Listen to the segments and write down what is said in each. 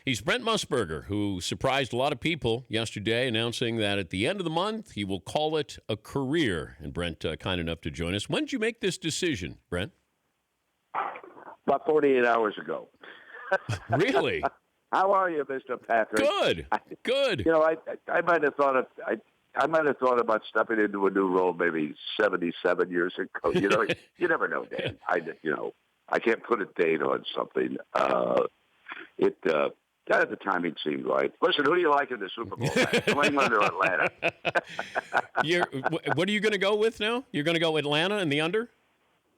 He's Brent Musburger, who surprised a lot of people yesterday, announcing that at the end of the month, he will call it a career. And Brent, kind enough to join us. When did you make this decision, Brent? About 48 hours ago. Really? How are you, Mr. Patrick? Good. Good. You know, I might have thought of I might have thought about stepping into a new role maybe 77 years ago. You know, you never know, Dan. I can't put a date on something. The timing seemed right. Listen, who do you like in the Super Bowl? New England or Atlanta? What are you going to go with now? You're going to go Atlanta and the under?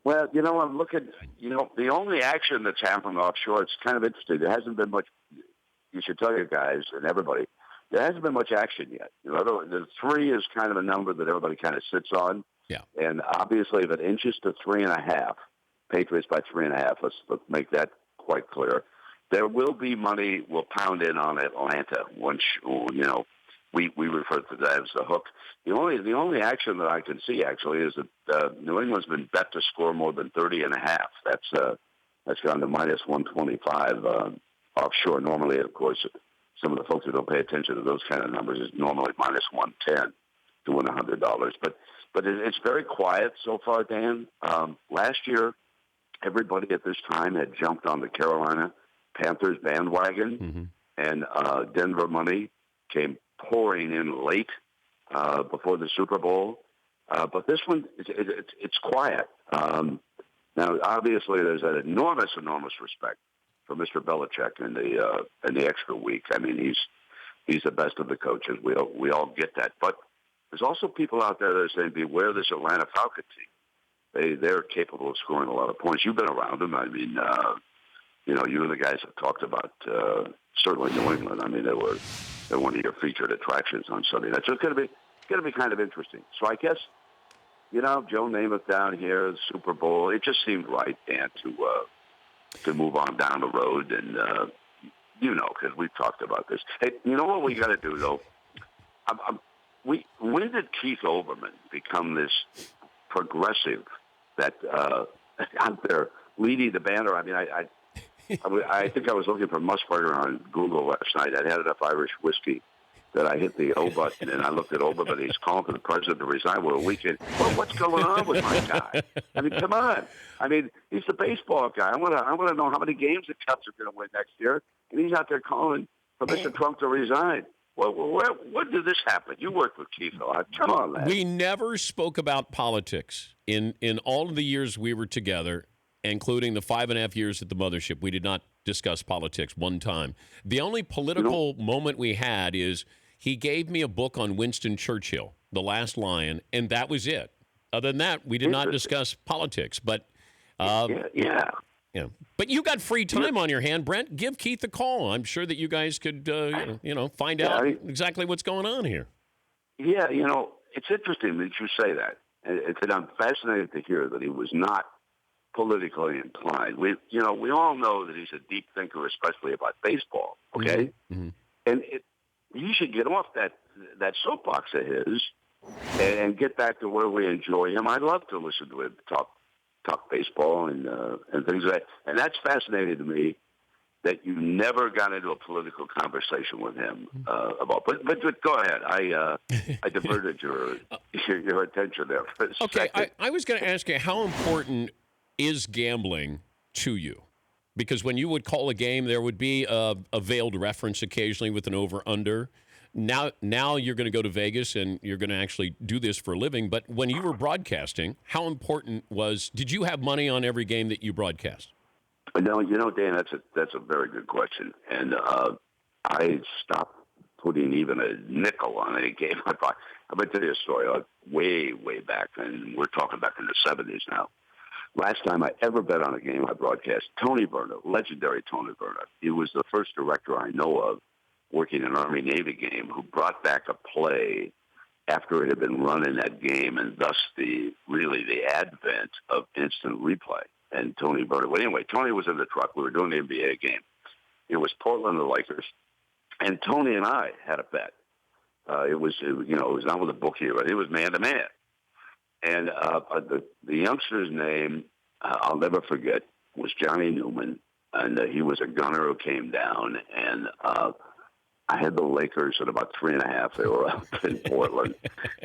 Well, I'm looking. The only action that's happening offshore, it's kind of interesting. There hasn't been much. You should tell your guys and everybody, there hasn't been much action yet. The 3 is kind of a number that everybody kind of sits on. Yeah. And obviously, if it inches to 3.5, Patriots by 3.5. Let's make that quite clear. There will be money. We'll pound in on Atlanta. Once we refer to that as the hook. The only action that I can see actually is that New England's been bet to score more than 30.5. That's gone to minus 125 offshore. Normally, of course, some of the folks who don't pay attention to those kind of numbers is normally minus 110 to win $100. But it's very quiet so far, Dan. Last year, everybody at this time had jumped on the Carolina Panthers bandwagon, and Denver money came pouring in late before the Super Bowl. But this one, it's quiet. Now, obviously, there's an enormous respect for Mr. Belichick in the extra week. I mean, he's the best of the coaches. We all get that. But there's also people out there that are saying, beware this Atlanta Falcons team. They're capable of scoring a lot of points. You've been around them. I mean, you and the guys have talked about certainly New England. I mean, they're one of your featured attractions on Sunday night. So it's going to be kind of interesting. So I guess, Joe Namath down here, the Super Bowl. It just seemed right, Dan, to move on down the road, and because we've talked about this. Hey, you know what we got to do though? When did Keith Olbermann become this progressive that out there leading the banner? I mean, I think I was looking for Musburger on Google last night. I had enough Irish whiskey that I hit the O button, and I looked at Olbermann. He's calling for the president to resign. We're a weekend. Well, what's going on with my guy? I mean, come on. I mean, he's the baseball guy. I want to know how many games the Cubs are going to win next year, and he's out there calling for Mr. Trump to resign. Well, when did this happen? You worked with Keith a lot. Come on, man. We never spoke about politics in all of the years we were together, including the 5.5 years at the mothership. We did not discuss politics one time. The only political moment we had is he gave me a book on Winston Churchill, The Last Lion, and that was it. Other than that, we did not discuss politics. But yeah. But you got free time on your hand, Brent. Give Keith a call. I'm sure that you guys could, find out exactly what's going on here. Yeah, it's interesting that you say that. And I'm fascinated to hear that he was not politically inclined. We all know that he's a deep thinker, especially about baseball. Okay, and you should get off that soapbox of his and get back to where we enjoy him. I'd love to listen to him talk baseball and things like that. And that's fascinating to me that you never got into a political conversation with him about. But go ahead. I diverted your attention there for a second. Okay, I was going to ask you, how important is gambling to you? Because when you would call a game, there would be a veiled reference occasionally with an over-under. Now you're going to go to Vegas and you're going to actually do this for a living. But when you were broadcasting, how important did you have money on every game that you broadcast? No, Dan, that's a very good question. And I stopped putting even a nickel on any game I bought. I'm going to tell you a story way, way back, and we're talking back in the 70s now. Last time I ever bet on a game I broadcast, Tony Berner, legendary Tony Berner. He was the first director I know of working an Army-Navy game who brought back a play after it had been run in that game, and thus the advent of instant replay. And Tony Berner. Well, anyway, Tony was in the truck. We were doing the NBA game. It was Portland the Lakers, and Tony and I had a bet. It was not with a bookie, but it was man to man. And the youngster's name, I'll never forget, was Johnny Newman. and he was a gunner who came down, and I had the Lakers at about 3.5. They were up in Portland,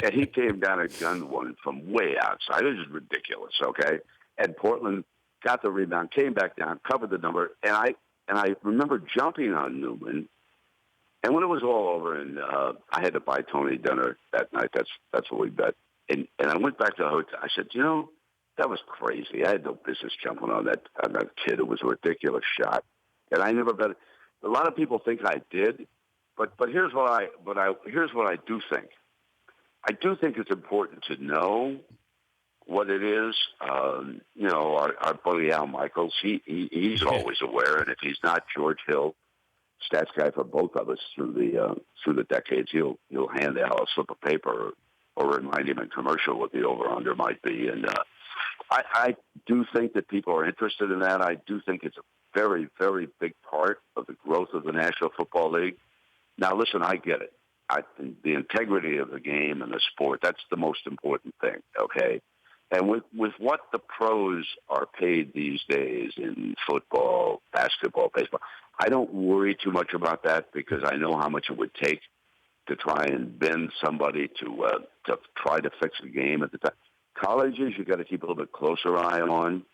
and he came down and gunned one from way outside. It was ridiculous, okay? And Portland got the rebound, came back down, covered the number, and I remember jumping on Newman. And when it was all over, and I had to buy Tony dinner that night, that's what we bet. And I went back to the hotel. I said, that was crazy. I had no business jumping on that kid. It was a ridiculous shot, and I never bet. A lot of people think I did, but here's what I do think. I do think it's important to know what it is. Our buddy Al Michaels, he's always aware, and if he's not, George Hill, stats guy for both of us through the decades, he'll hand Al a slip of paper or remind him in commercial what the over/under might be. And I do think that people are interested in that. I do think it's a very, very big part of the growth of the National Football League. Now, listen, I get it. The integrity of the game and the sport, that's the most important thing, okay? And with what the pros are paid these days in football, basketball, baseball, I don't worry too much about that because I know how much it would take to try and bend somebody to try to fix the game at the time. Colleges, you got to keep a little bit closer eye on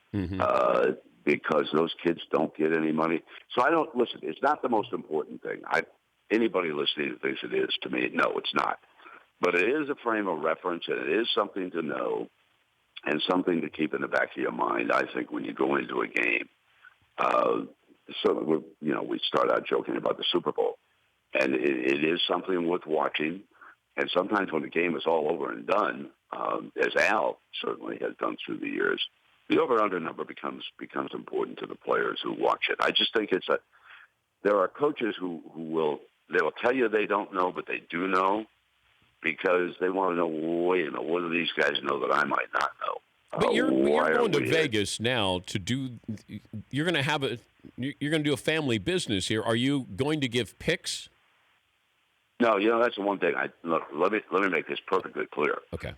because those kids don't get any money. So listen. It's not the most important thing. Anybody listening who thinks it is, to me, no, it's not. But it is a frame of reference, and it is something to know and something to keep in the back of your mind. I think when you go into a game, we start out joking about the Super Bowl, and it is something worth watching. And sometimes when the game is all over and done, as Al certainly has done through the years, the over/under number becomes important to the players who watch it. I just think there are coaches who will tell you they don't know, but they do know because they want to know, what do these guys know that I might not know? But you're going to Vegas now to do. You're going to do a family business here. Are you going to give picks? No, that's the one thing. Let me make this perfectly clear. Okay.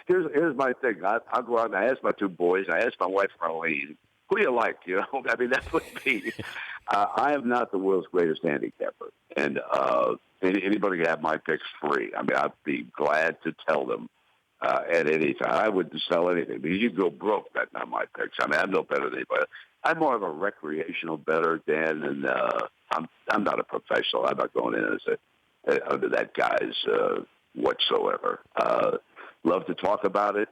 Here's my thing. I'll go out and I ask my two boys. I ask my wife Marlene, who do you like? I mean, that would be. I am not the world's greatest handicapper, and anybody can have my picks free. I mean, I'd be glad to tell them at any time. I wouldn't sell anything because you go broke betting on my picks. I mean, I'm no better than anybody. I'm more of a recreational bettor, Dan, and I'm not a professional. I'm not going in as under that guy's whatsoever. Love to talk about it.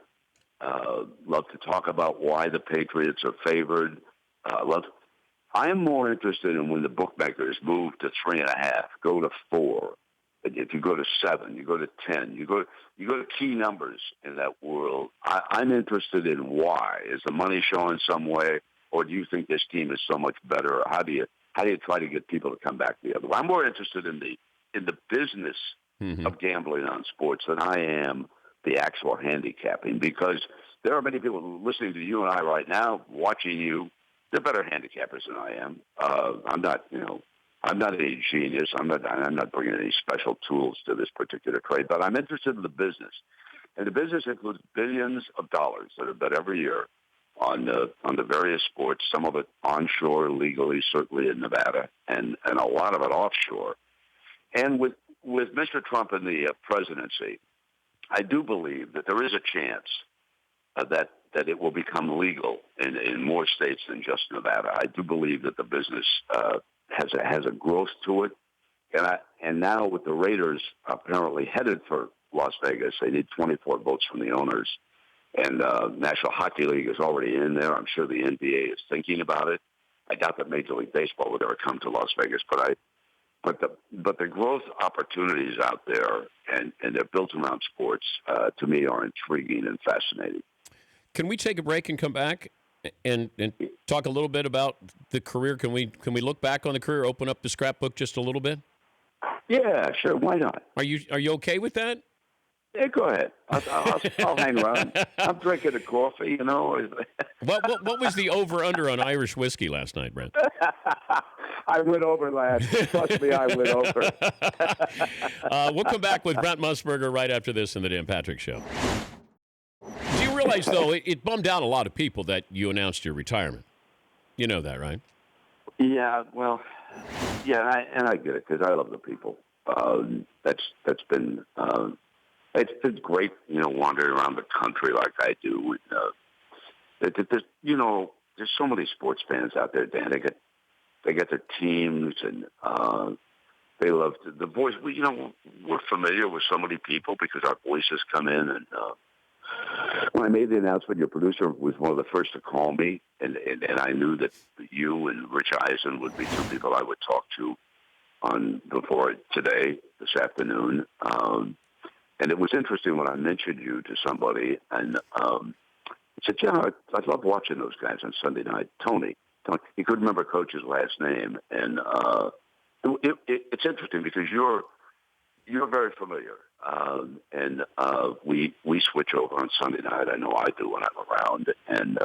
Love to talk about why the Patriots are favored. I am more interested in when the bookmakers move to 3.5, go to 4. If you go to 7, you go to 10, you go to key numbers in that world. I'm interested in why. Is the money showing some way, or do you think this team is so much better? Or how do you try to get people to come back the other way? I'm more interested in the business of gambling on sports than I am the actual handicapping, because there are many people listening to you and I right now, watching you. They're better handicappers than I am. I'm not any genius. I'm not bringing any special tools to this particular trade, but I'm interested in the business, and the business includes billions of dollars that are bet every year on the various sports. Some of it onshore legally, certainly in Nevada, and a lot of it offshore. And with Mr. Trump in the presidency, I do believe that there is a chance that it will become legal in more states than just Nevada. I do believe that the business has a growth to it, and now with the Raiders apparently headed for Las Vegas, they need 24 votes from the owners, and National Hockey League is already in there. I'm sure the NBA is thinking about it. I doubt that Major League Baseball would ever come to Las Vegas, but the growth opportunities out there, and they're built around sports, to me are intriguing and fascinating. Can we take a break and come back and talk a little bit about the career? Can we look back on the career, open up the scrapbook just a little bit? Yeah, sure. Why not? Are you okay with that? Yeah, go ahead. I'll hang around. I'm drinking a coffee, What was the over/under on Irish whiskey last night, Brent? I went over last. Trust me, I went over. We'll come back with Brent Musburger right after this in the Dan Patrick Show. Do you realize, though, it bummed out a lot of people that you announced your retirement? You know that, right? Yeah, well, yeah, and I get it because I love the people. That's been it's been great, wandering around the country like I do. There's there's so many sports fans out there, Dan. They get their teams and they love the voice. We're familiar with so many people because our voices come in. And when I made the announcement, your producer was one of the first to call me, and I knew that you and Rich Eisen would be two people I would talk to on before today, this afternoon. And it was interesting when I mentioned you to somebody, and he said, I love watching those guys on Sunday night. Tony. He couldn't remember Coach's last name, and it's interesting because you're very familiar, and we switch over on Sunday night. I know I do when I'm around, and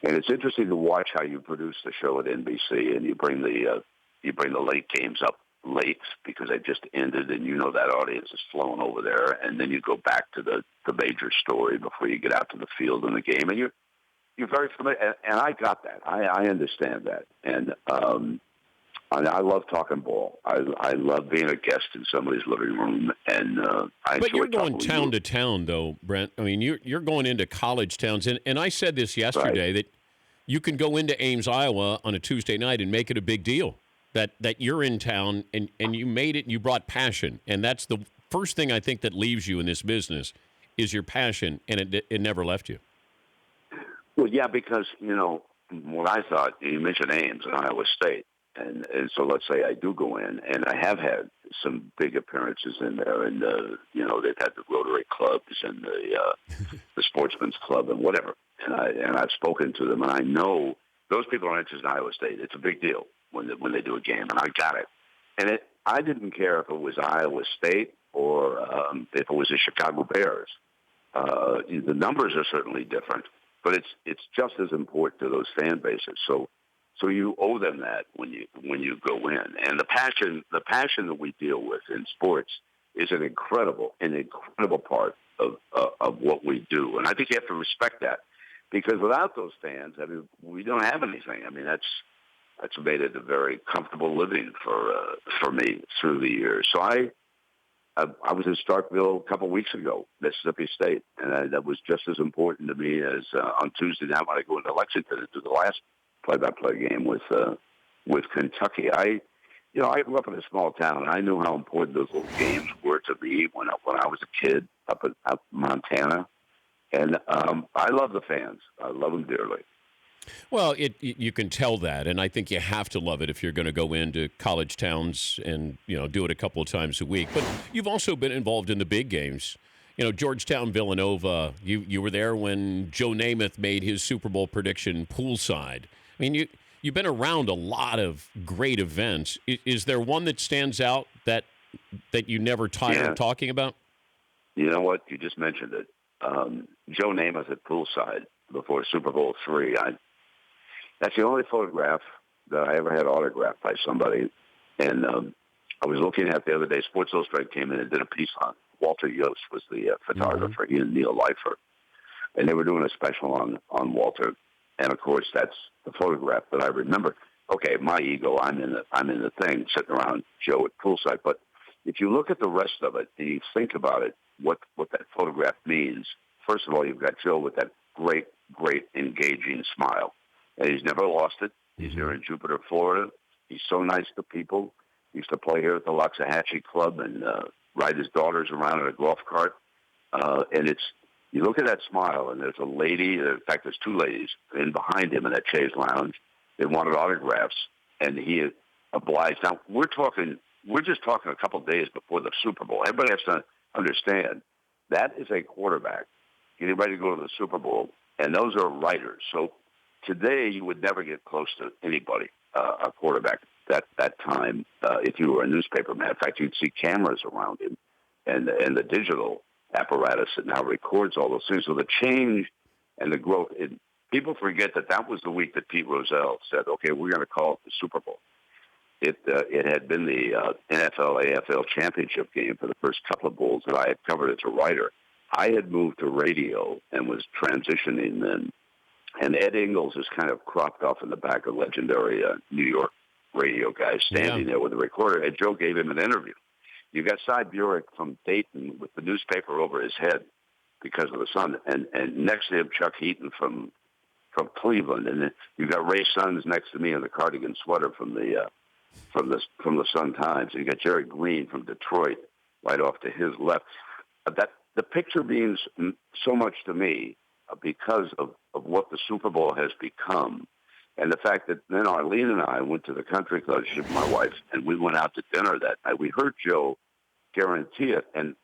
it's interesting to watch how you produce the show at NBC, and you bring the late games up late because they just ended, and that audience is flowing over there, and then you go back to the major story before you get out to the field in the game, and you're very familiar, and I got that. I understand that, and I love talking ball. I love being a guest in somebody's living room, and I. But you're going town to town, though, Brent. I mean, you're going into college towns, and I said this yesterday that you can go into Ames, Iowa, on a Tuesday night and make it a big deal that you're in town and you made it and you brought passion, and that's the first thing I think that leaves you in this business is your passion, and it never left you. Well, yeah, because what I thought you mentioned Ames and Iowa State. And so let's say I do go in, and I have had some big appearances in there, and they've had the Rotary clubs and the Sportsman's Club and whatever, and I've spoken to them, and I know those people are interested in Iowa State. It's a big deal when they do a game, and I got it. And I didn't care if it was Iowa State or if it was the Chicago Bears. The numbers are certainly different, but it's just as important to those fan bases. So you owe them that when you go in, and the passion that we deal with in sports is an incredible part of what we do, and I think you have to respect that because without those fans, I mean, we don't have anything. I mean, that's made it a very comfortable living for me through the years. So I was in Starkville a couple of weeks ago, Mississippi State, and that was just as important to me as on Tuesday night when I go into Lexington and do the last play-by-play game with Kentucky. I grew up in a small town, and I knew how important those little games were to me when I was a kid up in Montana. And I love the fans. I love them dearly. Well, you can tell that, and I think you have to love it if you're going to go into college towns and do it a couple of times a week. But you've also been involved in the big games. Georgetown, Villanova. You were there when Joe Namath made his Super Bowl prediction poolside. I mean, you've been around a lot of great events. Is there one that stands out that you never tire of talking about? You know what? You just mentioned it. Joe Namath at poolside before Super Bowl III. That's the only photograph that I ever had autographed by somebody. And I was looking at the other day, Sports Illustrated came in and did a piece on Walter Yost was the photographer, he and Neil Leifer. And they were doing a special on Walter. And, of course, that's the photograph that I remember. Okay, my ego, I'm in the thing sitting around Joe at poolside. But if you look at the rest of it and you think about it, what that photograph means, first of all, you've got Joe with that great, great engaging smile. And he's never lost it. He's here in Jupiter, Florida. He's so nice to people. He used to play here at the Loxahatchee Club and ride his daughters around in a golf cart. And you look at that smile, and there's a lady, in fact, there's two ladies in behind him in that chaise lounge. They wanted autographs, and he obliged. Now, we're just talking a couple of days before the Super Bowl. Everybody has to understand that is a quarterback getting ready to go to the Super Bowl, and those are writers. So today you would never get close to anybody, a quarterback that time, if you were a newspaper man. In fact, you'd see cameras around him and the digital apparatus that now records all those things. So the change and the growth, people forget that was the week that Pete Rozelle said, okay, we're going to call it the Super Bowl. It had been the NFL, AFL championship game for the first couple of bowls that I had covered as a writer. I had moved to radio and was transitioning then. And Ed Ingles is kind of cropped off in the back of legendary New York radio guy standing there with a recorder. And Joe gave him an interview. You got Cy Burek from Dayton with the newspaper over his head because of the sun, and next to him Chuck Heaton from Cleveland, and then you got Ray Sons next to me in the cardigan sweater from the Sun Times. And you got Jerry Green from Detroit right off to his left. That the picture means so much to me because of what the Super Bowl has become. And the fact that then Arlene and I went to the country club, she, my wife, and we went out to dinner that night. We heard Joe guarantee it. And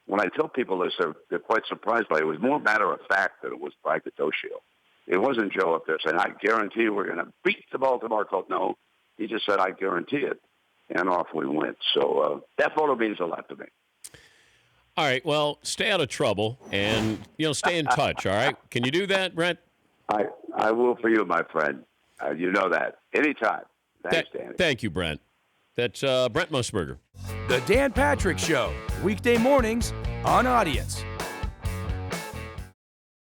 when I tell people this, they're quite surprised by it. It was more matter of fact than it was braggadocio. It wasn't Joe up there saying, I guarantee you we're going to beat the Baltimore Colts. No, he just said, I guarantee it. And off we went. So that photo means a lot to me. All right, well, stay out of trouble and, stay in touch, all right? Can you do that, Brent? I will for you, my friend. You know that. Anytime. Thanks, Danny. Thank you, Brent. That's Brent Musburger. The Dan Patrick Show, weekday mornings on Audience.